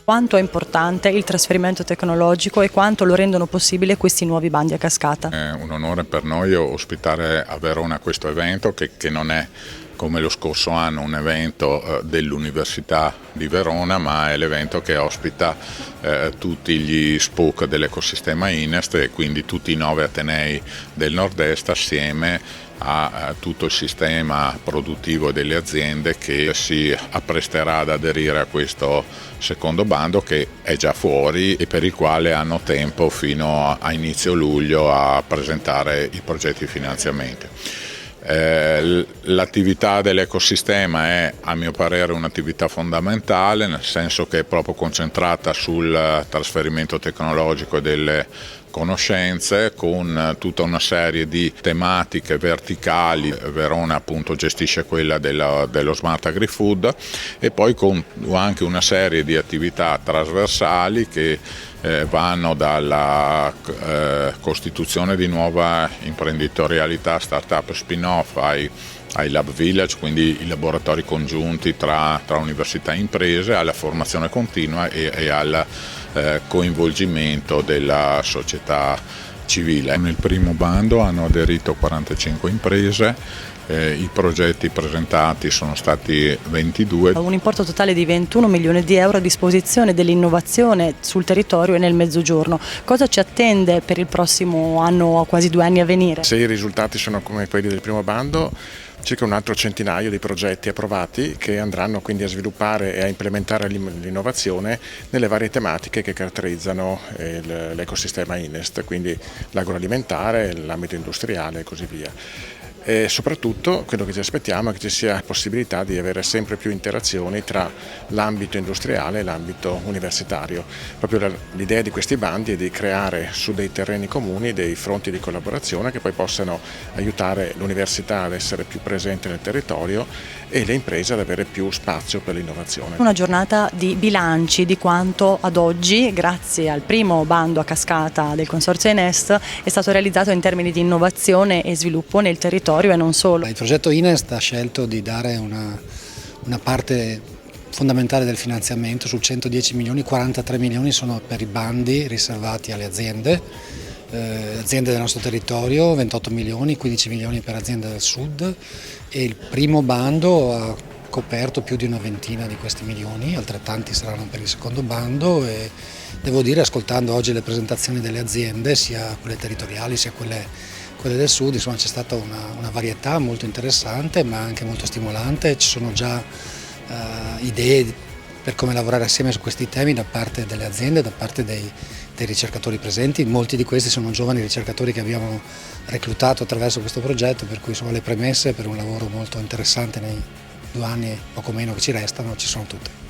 Quanto è importante il trasferimento tecnologico e quanto lo rendono possibile questi nuovi bandi a cascata? È un onore per noi ospitare a Verona questo evento che non è come lo scorso anno un evento dell'Università di Verona, ma è l'evento che ospita tutti gli spoke dell'ecosistema INEST e quindi tutti i 9 atenei del nord-est assieme a tutto il sistema produttivo delle aziende che si appresterà ad aderire a questo secondo bando che è già fuori e per il quale hanno tempo fino a inizio luglio a presentare i progetti di finanziamento. L'attività dell'ecosistema è a mio parere un'attività fondamentale, nel senso che è proprio concentrata sul trasferimento tecnologico delle conoscenze con tutta una serie di tematiche verticali. Verona appunto gestisce quella dello Smart Agri-Food e poi con anche una serie di attività trasversali che vanno dalla costituzione di nuova imprenditorialità, start-up spin-off ai Lab Village, quindi i laboratori congiunti tra università e imprese, alla formazione continua e al coinvolgimento della società civile. Nel primo bando hanno aderito 45 imprese, i progetti presentati sono stati 22. Un importo totale di 21 milioni di euro a disposizione dell'innovazione sul territorio e nel Mezzogiorno. Cosa ci attende per il prossimo anno o quasi 2 anni a venire? Se i risultati sono come quelli del primo bando, circa un altro centinaio di progetti approvati che andranno quindi a sviluppare e a implementare l'innovazione nelle varie tematiche che caratterizzano l'ecosistema INEST, quindi l'agroalimentare, l'ambito industriale e così via. E soprattutto quello che ci aspettiamo è che ci sia possibilità di avere sempre più interazioni tra l'ambito industriale e l'ambito universitario. Proprio l'idea di questi bandi è di creare su dei terreni comuni dei fronti di collaborazione che poi possano aiutare l'università ad essere più presente nel territorio e le imprese ad avere più spazio per l'innovazione. Una giornata di bilanci di quanto ad oggi, grazie al primo bando a cascata del Consorzio INEST, è stato realizzato in termini di innovazione e sviluppo nel territorio e non solo. Il progetto INEST ha scelto di dare una parte fondamentale del finanziamento. Su 110 milioni, 43 milioni sono per i bandi riservati alle aziende del nostro territorio, 28 milioni, 15 milioni per aziende del sud e il primo bando ha coperto più di una ventina di questi milioni, altrettanti saranno per il secondo bando e devo dire, ascoltando oggi le presentazioni delle aziende, sia quelle territoriali sia quelle del sud, insomma c'è stata una varietà molto interessante ma anche molto stimolante, ci sono già idee per come lavorare assieme su questi temi da parte delle aziende, da parte dei ricercatori presenti. Molti di questi sono giovani ricercatori che abbiamo reclutato attraverso questo progetto, per cui insomma, le premesse per un lavoro molto interessante nei 2 anni e poco meno che ci restano ci sono tutte.